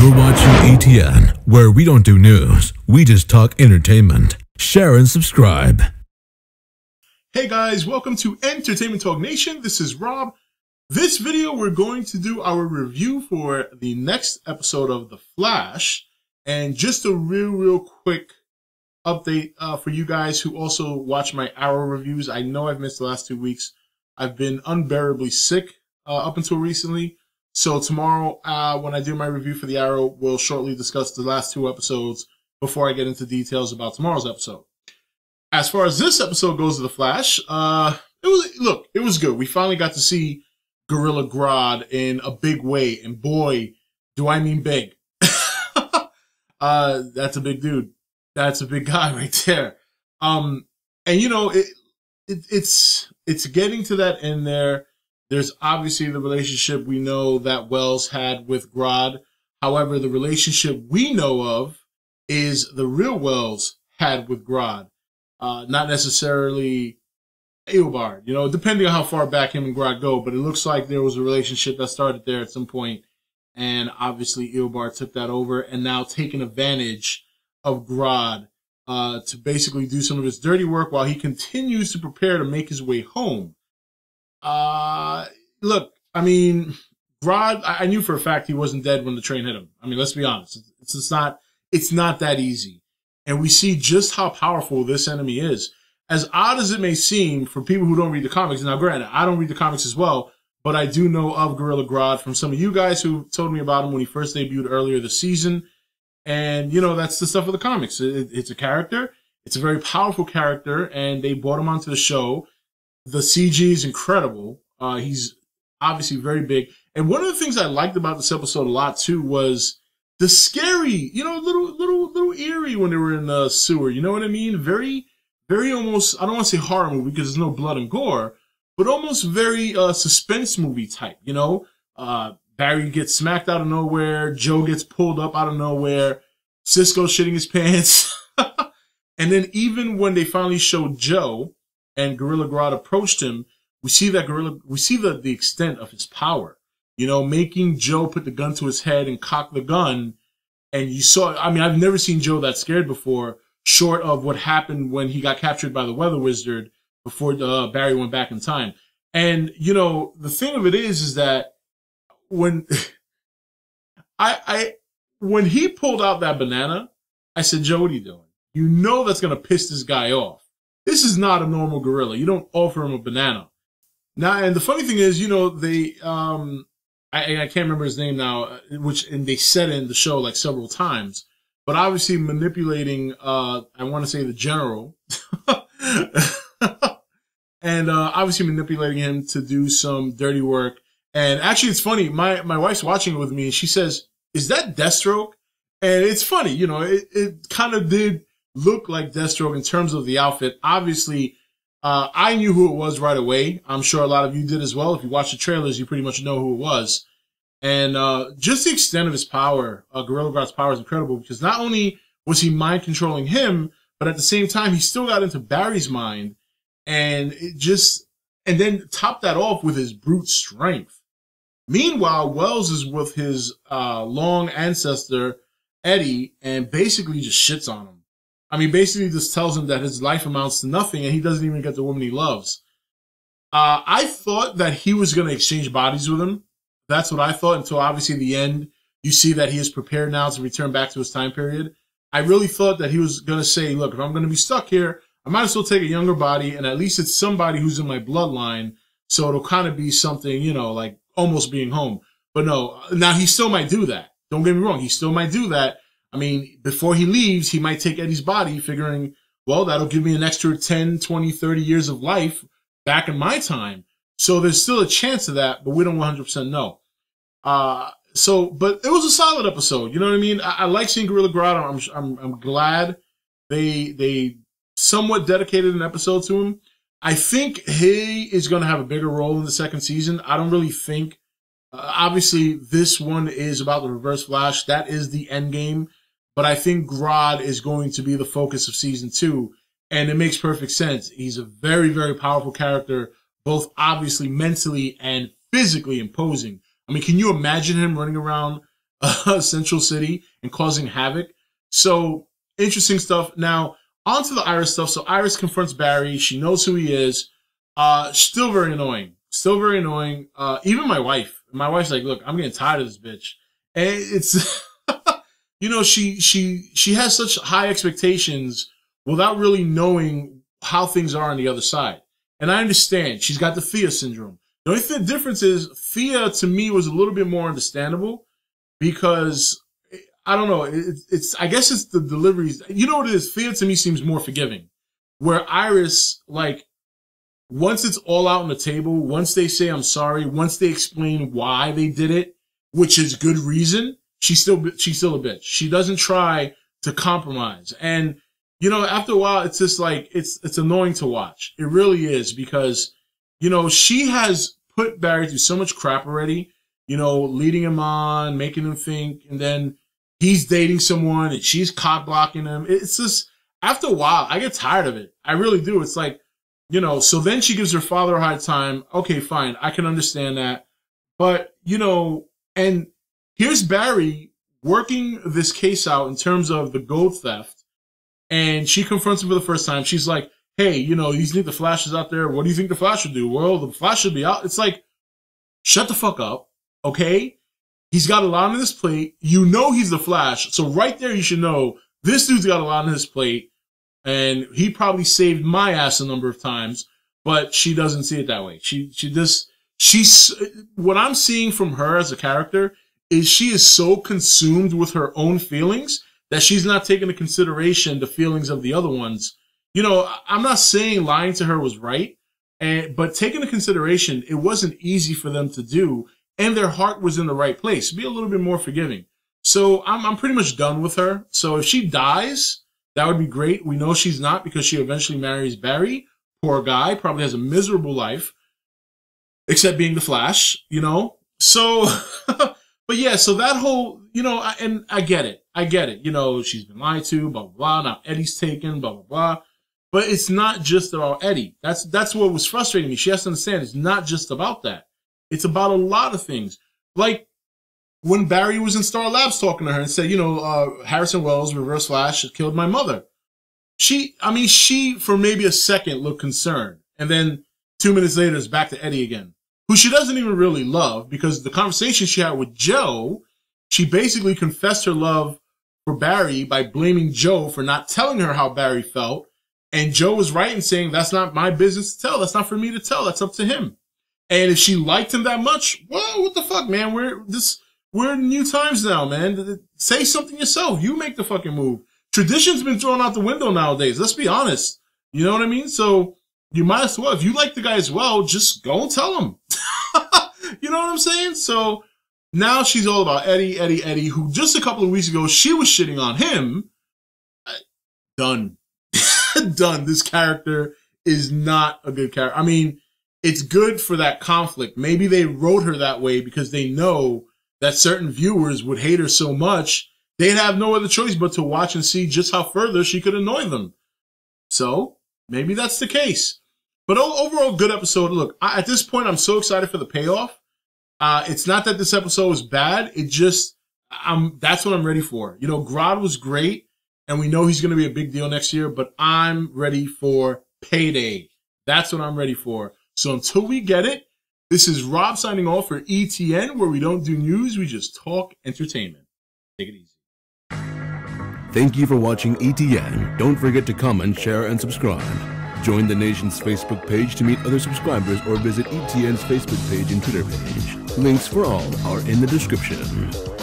You're watching E.T.N, where we don't do news, we just talk entertainment. Share and subscribe. Hey guys, welcome to Entertainment Talk Nation. This is Rob. This video, we're going to do our review for the next episode of The Flash. And just a real quick update for you guys who also watch my Arrow reviews. I know I've missed the last 2 weeks. I've been unbearably sick up until recently. So tomorrow, when I do my review for the Arrow, we'll shortly discuss the last 2 episodes before I get into details about tomorrow's episode. As far as this episode goes of The Flash, it was good. We finally got to see Gorilla Grodd in a big way, and boy, do I mean big. That's a big dude. That's a big guy right there. And you know, it's getting to that end there. There's obviously the relationship we know that Wells had with Grodd. However, the relationship we know of is the real Wells had with Grodd. Not necessarily Eobard, you know, depending on how far back him and Grodd go, but it looks like there was a relationship that started there at some point, and obviously Eobard took that over and now taking advantage of Grodd to basically do some of his dirty work while he continues to prepare to make his way home. Look, I mean, Grodd, I knew for a fact he wasn't dead when the train hit him. I mean, let's be honest. It's not that easy. And we see just how powerful this enemy is. As odd as it may seem for people who don't read the comics, now granted, I don't read the comics as well, but I do know of Gorilla Grodd from some of you guys who told me about him when he first debuted earlier this season. And, you know, that's the stuff of the comics. It's a character. It's a very powerful character, and they brought him onto the show. The CG is incredible. He's obviously very big. And one of the things I liked about this episode a lot, too, was the scary, you know, little eerie when they were in the sewer. You know what I mean? Very almost, I don't want to say horror movie because there's no blood and gore, but almost very suspense movie type, you know? Barry gets smacked out of nowhere. Joe gets pulled up out of nowhere. Cisco's shitting his pants. And then even when they finally showed Joe and Gorilla Grodd approached him, we see the extent of his power. You know, making Joe put the gun to his head and cock the gun. And you saw, I mean, I've never seen Joe that scared before, short of what happened when he got captured by the Weather Wizard before Barry went back in time. And, you know, the thing of it is that when when he pulled out that banana, I said, Joe, what are you doing? You know that's going to piss this guy off. This is not a normal gorilla. You don't offer him a banana. Now, and the funny thing is, you know, they, I can't remember his name now, and they said in the show like several times, but obviously manipulating, I want to say the general, and obviously manipulating him to do some dirty work. And actually, it's funny. My wife's watching it with me, and she says, "Is that Deathstroke?" And it's funny, you know, it kind of did look like Deathstroke in terms of the outfit. Obviously, I knew who it was right away. I'm sure a lot of you did as well. If you watch the trailers, you pretty much know who it was. And just the extent of his power, Gorilla Grodd's power is incredible because not only was he mind controlling him, but at the same time, he still got into Barry's mind, and and then topped that off with his brute strength. Meanwhile, Wells is with his long ancestor, Eddie, and basically just shits on him. I mean, basically just tells him that his life amounts to nothing and he doesn't even get the woman he loves. I thought that he was going to exchange bodies with him. That's what I thought until obviously the end. You see that he is prepared now to return back to his time period. I really thought that he was going to say, look, if I'm going to be stuck here, I might as well take a younger body, and at least it's somebody who's in my bloodline, so it'll kind of be something, you know, like almost being home. But no, now he still might do that. Don't get me wrong. He still might do that. I mean, before he leaves, he might take Eddie's body, figuring, well, that'll give me an extra 10, 20, 30 years of life back in my time. So there's still a chance of that, but we don't 100% know. But it was a solid episode. You know what I mean? I like seeing Gorilla Grodd. I'm glad they somewhat dedicated an episode to him. I think he is going to have a bigger role in the second season. I don't really think, obviously this one is about the Reverse Flash. That is the end game. But I think Grodd is going to be the focus of season 2. And it makes perfect sense. He's a very, very powerful character, both obviously mentally and physically imposing. I mean, can you imagine him running around Central City and causing havoc. So interesting stuff. Now on to the Iris stuff. So Iris confronts Barry. She knows who he is. Still very annoying. Still very annoying. Even my wife. My wife's like, look, I'm getting tired of this bitch. And it's, you know, she has such high expectations without really knowing how things are on the other side. And I understand. She's got the Thea syndrome. The only difference is Thea, to me, was a little bit more understandable because, I don't know, I guess it's the deliveries. You know what it is? Thea, to me, seems more forgiving. Where Iris, like, once it's all out on the table, once they say I'm sorry, once they explain why they did it, which is good reason, she's still a bitch. She doesn't try to compromise. And, you know, after a while, it's just like, it's annoying to watch. It really is because, you know, she has put Barry through so much crap already, you know, leading him on, making him think, and then he's dating someone and she's cock blocking him. It's just, after a while, I get tired of it. I really do. It's like, you know, so then she gives her father a hard time. Okay, fine. I can understand that. But, you know, and here's Barry working this case out in terms of the gold theft. And she confronts him for the first time. She's like, hey, you know, you think the Flash is out there? What do you think the Flash should do? Well, the Flash should be out. It's like, shut the fuck up, okay? He's got a lot on his plate. You know he's the Flash. So right there you should know this dude's got a lot on his plate. And he probably saved my ass a number of times. But she doesn't see it that way. She's what I'm seeing from her as a character is she is so consumed with her own feelings that she's not taking into consideration the feelings of the other ones. You know, I'm not saying lying to her was right, but taking into consideration, it wasn't easy for them to do, and their heart was in the right place. Be a little bit more forgiving. So I'm pretty much done with her. So if she dies, that would be great. We know she's not because she eventually marries Barry. Poor guy, probably has a miserable life, except being the Flash, you know? So, but yeah, so that whole, you know, and I get it. You know, she's been lied to, blah, blah, blah. Now Eddie's taken, blah, blah, blah. But it's not just about Eddie. That's what was frustrating me. She has to understand it's not just about that. It's about a lot of things. Like when Barry was in Star Labs talking to her and said, you know, Harrison Wells, Reverse Flash, killed my mother. She, for maybe a second looked concerned. And then 2 minutes later, it's back to Eddie again, who she doesn't even really love because the conversation she had with Joe, she basically confessed her love for Barry by blaming Joe for not telling her how Barry felt. And Joe was right in saying, that's not my business to tell. That's not for me to tell. That's up to him. And if she liked him that much, well, what the fuck, man? We're in new times now, man. Say something yourself. You make the fucking move. Tradition's been thrown out the window nowadays. Let's be honest. You know what I mean? So you might as well, if you like the guy as well, just go and tell him. You know what I'm saying? So now she's all about Eddie, who just a couple of weeks ago, she was shitting on him. Done. Done. This character is not a good character. I mean, it's good for that conflict. Maybe they wrote her that way because they know that certain viewers would hate her so much, they'd have no other choice but to watch and see just how further she could annoy them. So maybe that's the case. But overall, good episode. Look, at this point, I'm so excited for the payoff. It's not that this episode was bad. It just, that's what I'm ready for. You know, Grodd was great. And we know he's going to be a big deal next year, but I'm ready for payday. That's what I'm ready for. So until we get it, this is Rob signing off for E.T.N, where we don't do news, we just talk entertainment. Take it easy. Thank you for watching E.T.N. Don't forget to comment, share, and subscribe. Join the nation's Facebook page to meet other subscribers or visit E.T.N's Facebook page and Twitter page. Links for all are in the description.